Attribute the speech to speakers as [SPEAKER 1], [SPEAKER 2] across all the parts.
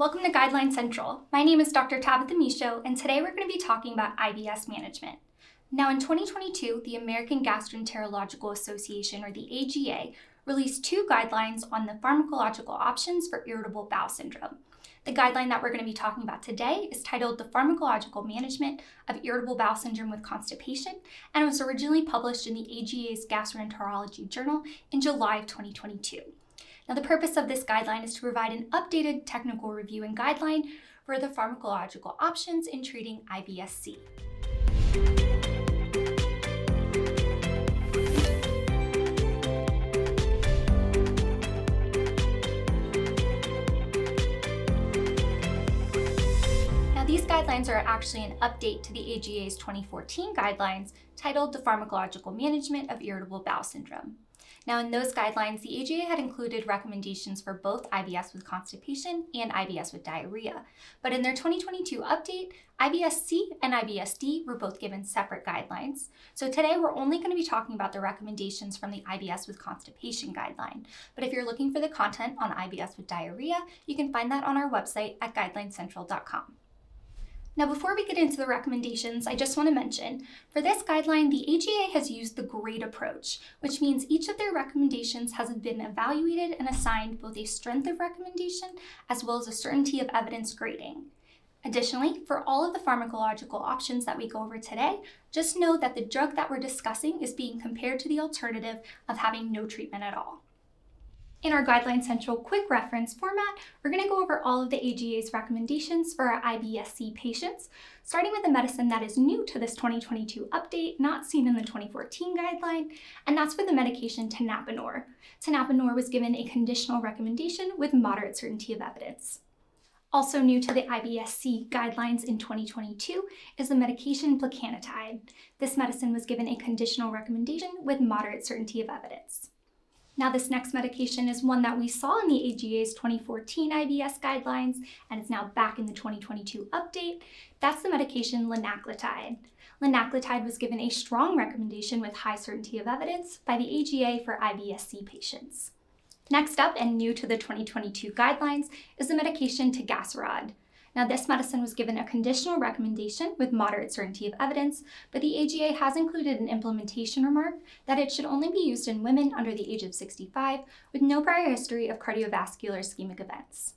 [SPEAKER 1] Welcome to Guideline Central. My name is Dr. Tabitha Michaud, and today we're going to be talking about IBS management. Now, in 2022, the American Gastroenterological Association, or the AGA, released two guidelines on the pharmacological options for irritable bowel syndrome. The guideline that we're going to be talking about today is titled The Pharmacological Management of Irritable Bowel Syndrome with Constipation, and it was originally published in the AGA's Gastroenterology Journal in July of 2022. Now, the purpose of this guideline is to provide an updated technical review and guideline for the pharmacological options in treating IBS-C. Now, these guidelines are actually an update to the AGA's 2014 guidelines titled The Pharmacological Management of Irritable Bowel Syndrome. Now, in those guidelines, the AGA had included recommendations for both IBS with constipation and IBS with diarrhea. But in their 2022 update, IBS-C and IBS-D were both given separate guidelines. So today we're only going to be talking about the recommendations from the IBS with constipation guideline. But if you're looking for the content on IBS with diarrhea, you can find that on our website at guidelinescentral.com. Now, before we get into the recommendations, I just want to mention, for this guideline, the AGA has used the grade approach, which means each of their recommendations has been evaluated and assigned both a strength of recommendation as well as a certainty of evidence grading. Additionally, for all of the pharmacological options that we go over today, just know that the drug that we're discussing is being compared to the alternative of having no treatment at all. In our Guideline Central quick reference format, we're going to go over all of the AGA's recommendations for our IBS-C patients, starting with a medicine that is new to this 2022 update, not seen in the 2014 guideline, and that's for the medication tenapanor. Tenapanor was given a conditional recommendation with moderate certainty of evidence. Also new to the IBS-C guidelines in 2022 is the medication plecanatide. This medicine was given a conditional recommendation with moderate certainty of evidence. Now, this next medication is one that we saw in the AGA's 2014 IBS guidelines, and it's now back in the 2022 update. That's the medication linaclotide. Linaclotide was given a strong recommendation with high certainty of evidence by the AGA for IBS-C patients. Next up, and new to the 2022 guidelines, is the medication tegaserod. Now, this medicine was given a conditional recommendation with moderate certainty of evidence, but the AGA has included an implementation remark that it should only be used in women under the age of 65 with no prior history of cardiovascular ischemic events.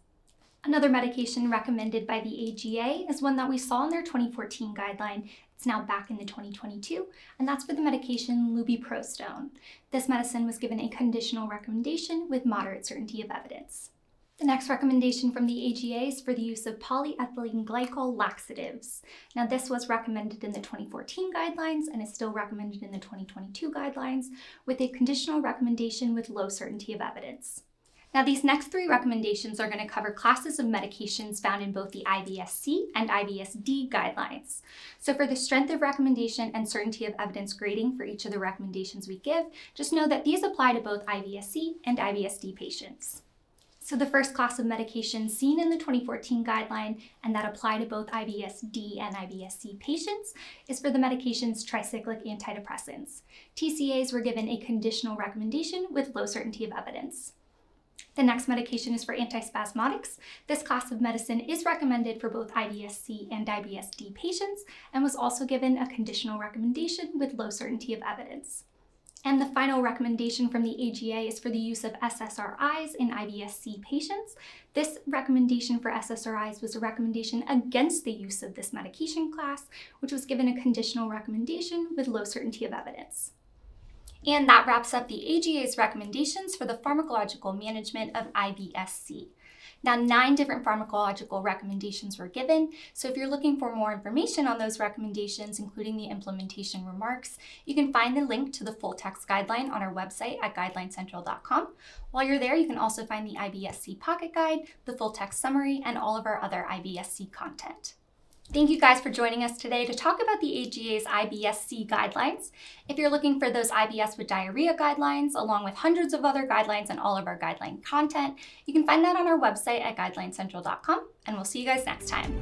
[SPEAKER 1] Another medication recommended by the AGA is one that we saw in their 2014 guideline. It's now back in the 2022, and that's for the medication lubiprostone. This medicine was given a conditional recommendation with moderate certainty of evidence. The next recommendation from the AGA is for the use of polyethylene glycol laxatives. Now, this was recommended in the 2014 guidelines and is still recommended in the 2022 guidelines with a conditional recommendation with low certainty of evidence. Now, these next three recommendations are going to cover classes of medications found in both the IBS-C and IBS-D guidelines. So for the strength of recommendation and certainty of evidence grading for each of the recommendations we give, just know that these apply to both IBS-C and IBS-D patients. So the first class of medications seen in the 2014 guideline and that apply to both IBS-D and IBS-C patients is for the medications tricyclic antidepressants. TCAs were given a conditional recommendation with low certainty of evidence. The next medication is for antispasmodics. This class of medicine is recommended for both IBS-C and IBS-D patients and was also given a conditional recommendation with low certainty of evidence. And the final recommendation from the AGA is for the use of SSRIs in IBS-C patients. This recommendation for SSRIs was a recommendation against the use of this medication class, which was given a conditional recommendation with low certainty of evidence. And that wraps up the AGA's recommendations for the pharmacological management of IBS-C. Now, 9 different pharmacological recommendations were given, so if you're looking for more information on those recommendations, including the implementation remarks, you can find the link to the full text guideline on our website at guidelinescentral.com. While you're there, you can also find the IBS-C Pocket Guide, the full text summary, and all of our other IBS-C content. Thank you guys for joining us today to talk about the AGA's IBS-C guidelines. If you're looking for those IBS with diarrhea guidelines, along with hundreds of other guidelines and all of our guideline content, you can find that on our website at guidelinescentral.com, and we'll see you guys next time.